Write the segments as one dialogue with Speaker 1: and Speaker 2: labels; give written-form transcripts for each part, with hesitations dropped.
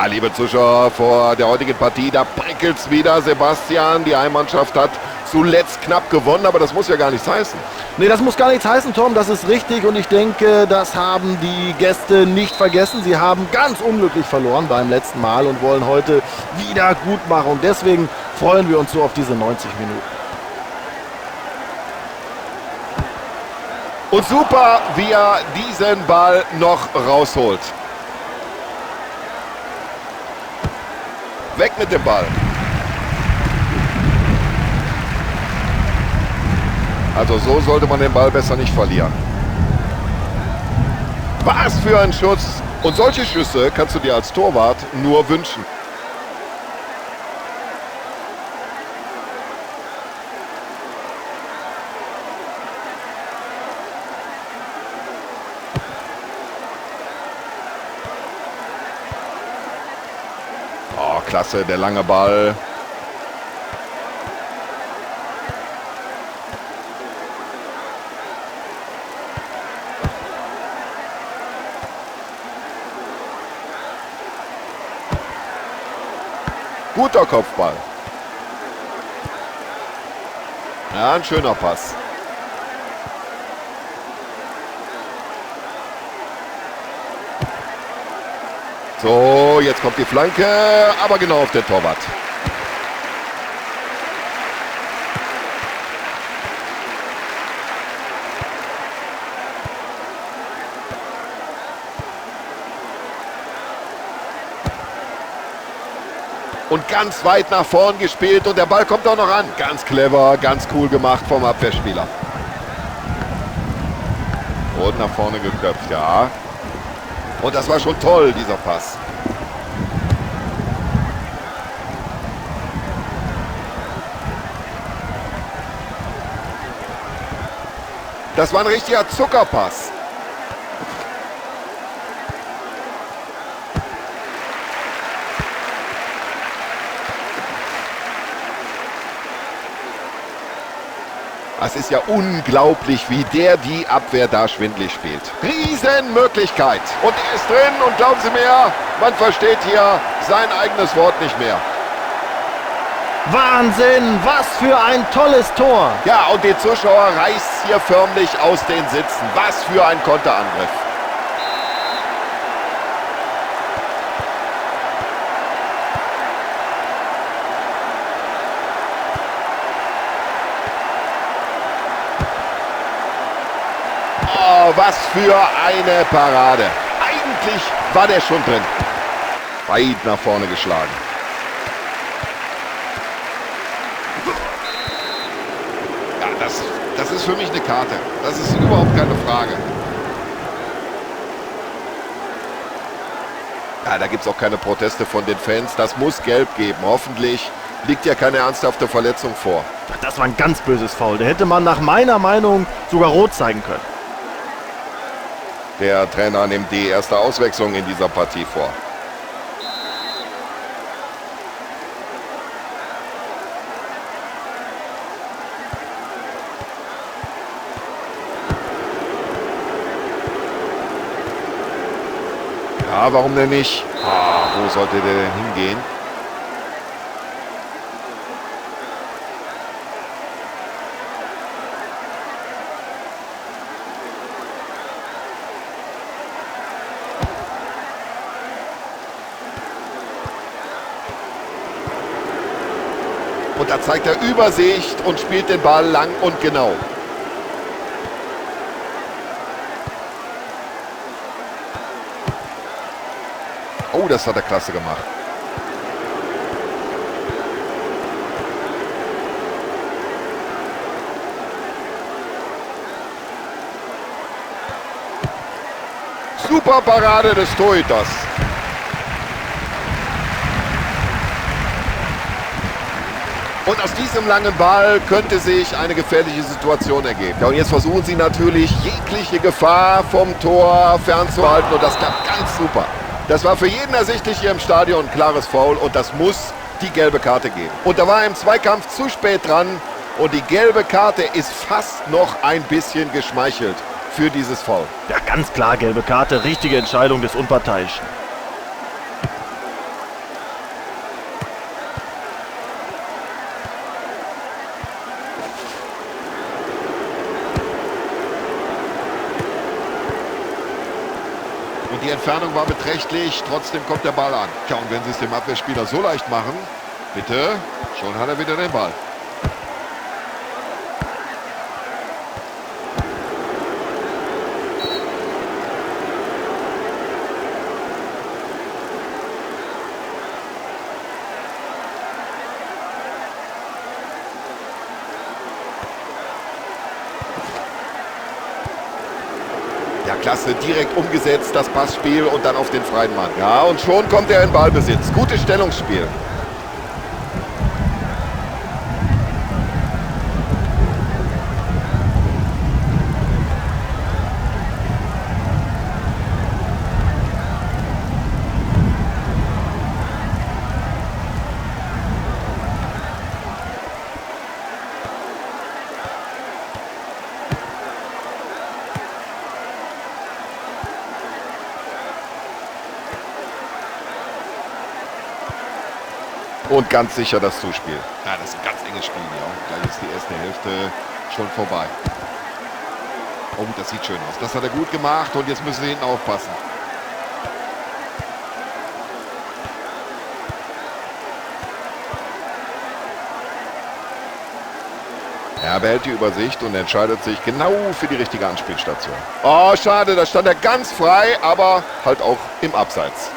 Speaker 1: Ja, liebe Zuschauer, vor der heutigen Partie, da prickelt es wieder, Sebastian. Die Heimmannschaft hat zuletzt knapp gewonnen, aber das muss ja gar nichts heißen.
Speaker 2: Nee, das muss gar nichts heißen, Tom, das ist richtig und ich denke, das haben die Gäste nicht vergessen. Sie haben ganz unglücklich verloren beim letzten Mal und wollen heute wieder gut machen und deswegen freuen wir uns so auf diese 90 Minuten.
Speaker 1: Und super, wie er diesen Ball noch rausholt. Weg mit dem Ball. Also so sollte man den Ball besser nicht verlieren. Was für ein Schuss. Und solche Schüsse kannst du dir als Torwart nur wünschen. Oh, klasse, der lange Ball. Guter Kopfball. Ja, ein schöner Pass. So, jetzt kommt die Flanke, aber genau auf den Torwart. Und ganz weit nach vorn gespielt und der Ball kommt auch noch an. Ganz clever, ganz cool gemacht vom Abwehrspieler. Und nach vorne geköpft, ja. Und das war schon toll, dieser Pass. Das war ein richtiger Zuckerpass. Es ist ja unglaublich, wie der die Abwehr da schwindlig spielt. Riesenmöglichkeit. Und er ist drin und glauben Sie mir, man versteht hier sein eigenes Wort nicht mehr.
Speaker 2: Wahnsinn, was für ein tolles Tor.
Speaker 1: Ja, und die Zuschauer reißt hier förmlich aus den Sitzen. Was für ein Konterangriff. Oh, was für eine Parade. Eigentlich war der schon drin. Weit nach vorne geschlagen. Ja, das ist für mich eine Karte. Das ist überhaupt keine Frage. Ja, da gibt es auch keine Proteste von den Fans. Das muss Gelb geben. Hoffentlich liegt ja keine ernsthafte Verletzung vor.
Speaker 2: Ach, das war ein ganz böses Foul. Da hätte man nach meiner Meinung sogar rot zeigen können.
Speaker 1: Der Trainer nimmt die erste Auswechslung in dieser Partie vor. Ja, warum denn nicht? Wo sollte der denn hingehen? Und da zeigt er Übersicht und spielt den Ball lang und genau. Oh, das hat er klasse gemacht. Super Parade des Torhüters. Und aus diesem langen Ball könnte sich eine gefährliche Situation ergeben. Ja, und jetzt versuchen sie natürlich, jegliche Gefahr vom Tor fernzuhalten. Und das klappt ganz super. Das war für jeden ersichtlich hier im Stadion ein klares Foul. Und das muss die gelbe Karte geben. Und da war er im Zweikampf zu spät dran. Und die gelbe Karte ist fast noch ein bisschen geschmeichelt für dieses Foul.
Speaker 2: Ja, ganz klar gelbe Karte. Richtige Entscheidung des Unparteiischen.
Speaker 1: Die Entfernung war beträchtlich, trotzdem kommt der Ball an. Tja, und wenn sie es dem Abwehrspieler so leicht machen, bitte, schon hat er wieder den Ball. Ja, klasse, direkt umgesetzt, das Passspiel und dann auf den freien Mann. Ja, und schon kommt er in Ballbesitz. Gutes Stellungsspiel. Und ganz sicher das Zuspiel. Ja, das ist ein ganz enges Spiel. Ja. Gleich ist die erste Hälfte schon vorbei. Oh, das sieht schön aus. Das hat er gut gemacht und jetzt müssen sie hinten aufpassen. Er behält die Übersicht und entscheidet sich genau für die richtige Anspielstation. Oh, schade, da stand er ganz frei, aber halt auch im Abseits.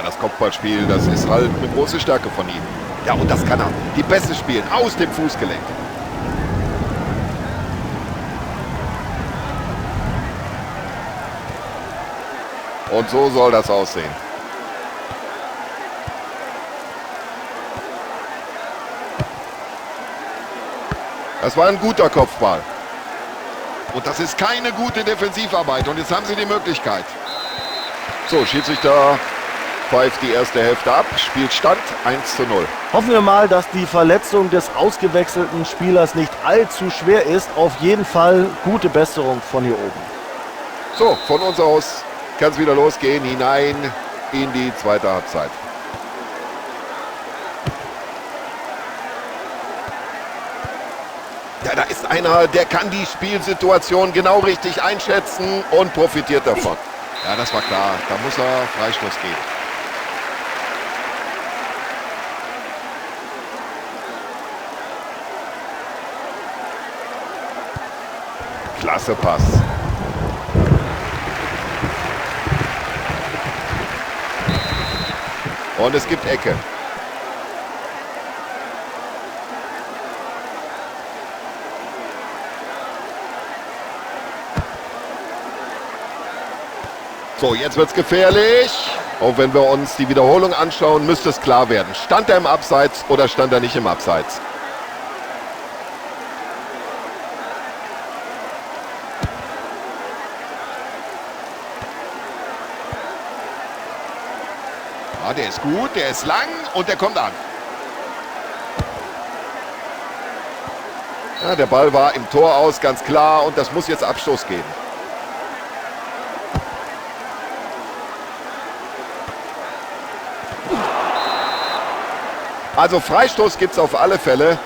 Speaker 1: Das Kopfballspiel, das ist halt eine große Stärke von ihm. Ja, und das kann er. Die Pässe spielen aus dem Fußgelenk. Und so soll das aussehen. Das war ein guter Kopfball. Und das ist keine gute Defensivarbeit. Und jetzt haben sie die Möglichkeit. So, Schiedsrichter pfeift die erste Hälfte ab, Spielstand 1:0.
Speaker 2: Hoffen wir mal, dass die Verletzung des ausgewechselten Spielers nicht allzu schwer ist. Auf jeden Fall gute Besserung von hier oben.
Speaker 1: So, von uns aus kann es wieder losgehen, hinein in die zweite Halbzeit. Ja, da ist einer, der kann die Spielsituation genau richtig einschätzen und profitiert davon. Ja, das war klar. Da muss er Freistoß geben. Klasse Pass. Und es gibt Ecke. So, jetzt wird's gefährlich. Auch wenn wir uns die Wiederholung anschauen, müsste es klar werden. Stand er im Abseits oder stand er nicht im Abseits? Ja, der ist gut, der ist lang und der kommt an. Ja, der Ball war im Tor aus, ganz klar, und das muss jetzt Abstoß geben. Also Freistoß gibt es auf alle Fälle.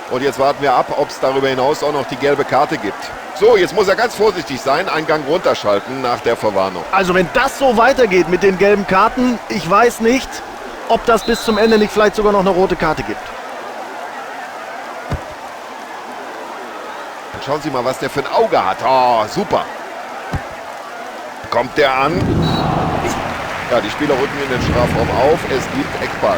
Speaker 1: Und jetzt warten wir ab, ob es darüber hinaus auch noch die gelbe Karte gibt. So, jetzt muss er ganz vorsichtig sein, einen Gang runterschalten nach der Verwarnung.
Speaker 2: Also wenn das so weitergeht mit den gelben Karten, ich weiß nicht, ob das bis zum Ende nicht vielleicht sogar noch eine rote Karte gibt.
Speaker 1: Dann schauen Sie mal, was der für ein Auge hat. Oh, super. Kommt der an? Ja, die Spieler rücken in den Strafraum auf. Es gibt Eckball.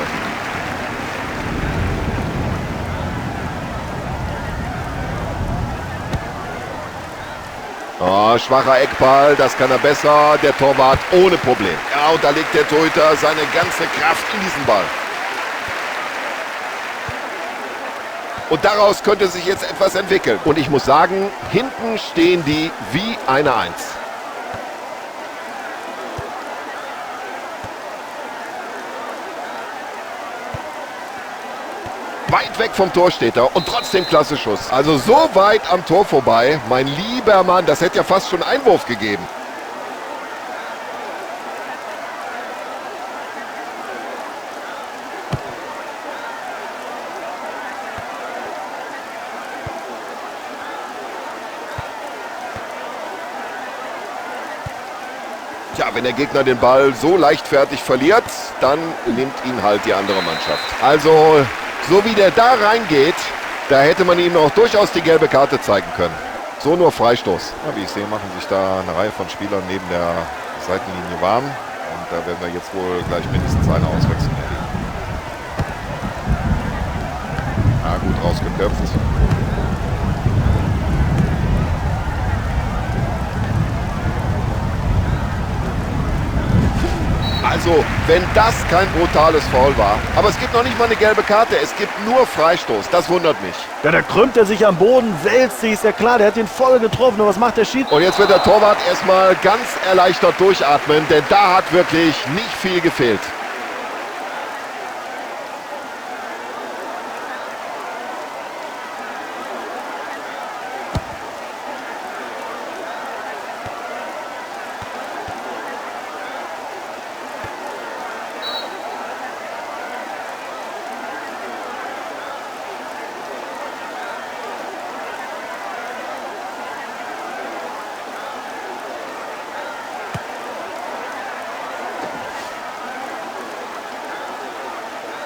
Speaker 1: Oh, schwacher Eckball, das kann er besser. Der Torwart ohne Problem. Ja, und da legt der Torhüter seine ganze Kraft in diesen Ball. Und daraus könnte sich jetzt etwas entwickeln. Und ich muss sagen, hinten stehen die wie eine Eins. Weit weg vom Tor steht er und trotzdem klasse Schuss. Also so weit am Tor vorbei, mein lieber Mann, das hätte ja fast schon Einwurf gegeben. Tja, wenn der Gegner den Ball so leichtfertig verliert, dann nimmt ihn halt die andere Mannschaft. Also, so wie der da reingeht, da hätte man ihm auch durchaus die gelbe Karte zeigen können. So nur Freistoß.
Speaker 3: Ja, wie ich sehe, machen sich da eine Reihe von Spielern neben der Seitenlinie warm. Und da werden wir jetzt wohl gleich mindestens eine Auswechslung erleben. Ja, gut rausgeköpft.
Speaker 1: Also, wenn das kein brutales Foul war. Aber es gibt noch nicht mal eine gelbe Karte. Es gibt nur Freistoß. Das wundert mich.
Speaker 2: Ja, da krümmt er sich am Boden, wälzt sich, ist ja klar, der hat den voll getroffen. Und was macht der Schied?
Speaker 1: Und jetzt wird der Torwart erstmal ganz erleichtert durchatmen, denn da hat wirklich nicht viel gefehlt.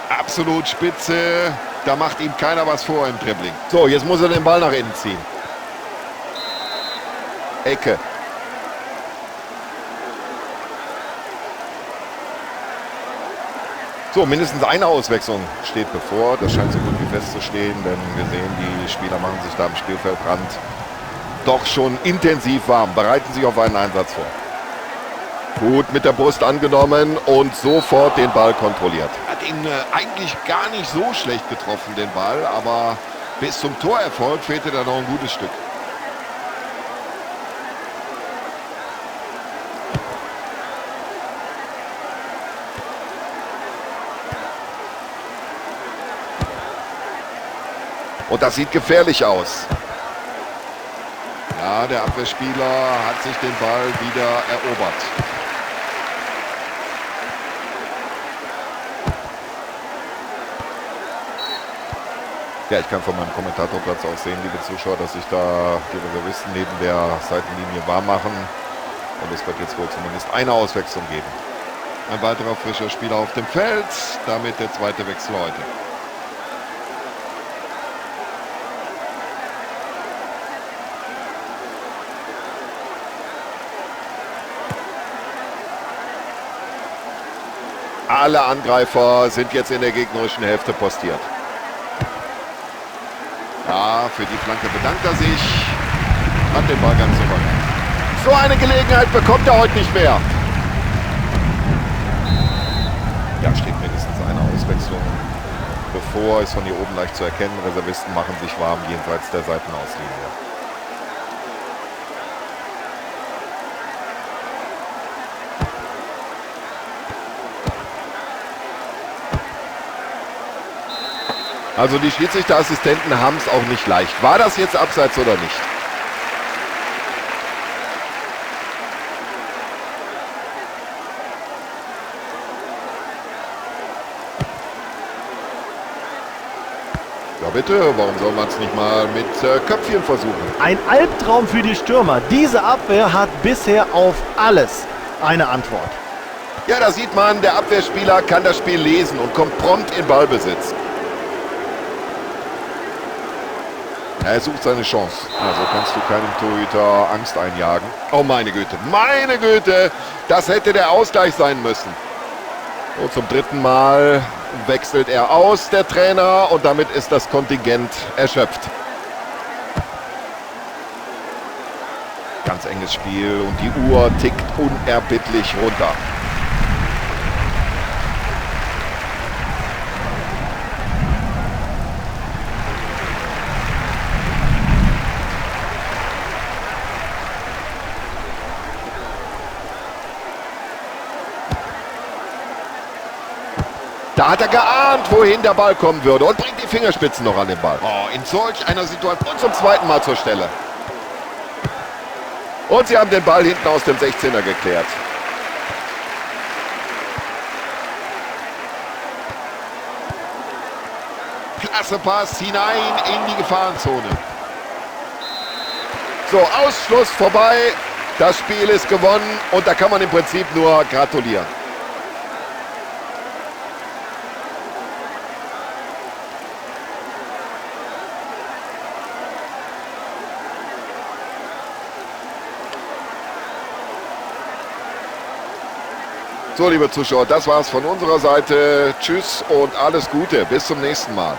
Speaker 1: Absolut spitze. Da macht ihm keiner was vor im Dribbling. So, jetzt muss er den Ball nach innen ziehen. Ecke.
Speaker 3: So, mindestens eine Auswechslung steht bevor. Das scheint so gut wie festzustehen, denn wir sehen, die Spieler machen sich da am Spielfeldrand
Speaker 1: Doch schon intensiv warm. Bereiten sich auf einen Einsatz vor. Gut mit der Brust angenommen und sofort den Ball kontrolliert. Hat ihn eigentlich gar nicht so schlecht getroffen, den Ball, aber bis zum Torerfolg fehlte da noch ein gutes Stück. Und das sieht gefährlich aus. Ja, der Abwehrspieler hat sich den Ball wieder erobert.
Speaker 3: Ja, ich kann von meinem Kommentatorplatz auch sehen, liebe Zuschauer, dass sich da die Reservisten neben der Seitenlinie warm machen. Und es wird jetzt wohl zumindest eine Auswechslung geben.
Speaker 1: Ein weiterer frischer Spieler auf dem Feld. Damit der zweite Wechsel heute. Alle Angreifer sind jetzt in der gegnerischen Hälfte postiert. Ja, für die Flanke bedankt er sich. Hat den Ball ganz souverän. So eine Gelegenheit bekommt er heute nicht mehr.
Speaker 3: Ja, steht mindestens eine Auswechslung bevor. Ist von hier oben leicht zu erkennen. Reservisten machen sich warm jenseits der Seitenauslinie.
Speaker 1: Also die Schiedsrichterassistenten haben es auch nicht leicht. War das jetzt abseits oder nicht? Ja bitte, warum soll man es nicht mal mit Köpfchen versuchen?
Speaker 2: Ein Albtraum für die Stürmer. Diese Abwehr hat bisher auf alles eine Antwort.
Speaker 1: Ja, da sieht man, der Abwehrspieler kann das Spiel lesen und kommt prompt in Ballbesitz. Er sucht seine Chance.
Speaker 3: Also kannst du keinem Torhüter Angst einjagen.
Speaker 1: Oh meine Güte, das hätte der Ausgleich sein müssen. Und zum dritten Mal wechselt er aus, der Trainer, und damit ist das Kontingent erschöpft.
Speaker 3: Ganz enges Spiel und die Uhr tickt
Speaker 1: Unerbittlich runter. Da hat er geahnt, wohin der Ball kommen würde und bringt die Fingerspitzen noch an den Ball. Oh, in solch einer Situation zum zweiten Mal zur Stelle. Und sie haben den Ball hinten aus dem 16er geklärt. Klasse Pass hinein in die Gefahrenzone. So, Ausschluss vorbei. Das Spiel ist gewonnen und da kann man im Prinzip nur gratulieren. So, liebe Zuschauer, das war's von unserer Seite. Tschüss und alles Gute. Bis zum nächsten Mal.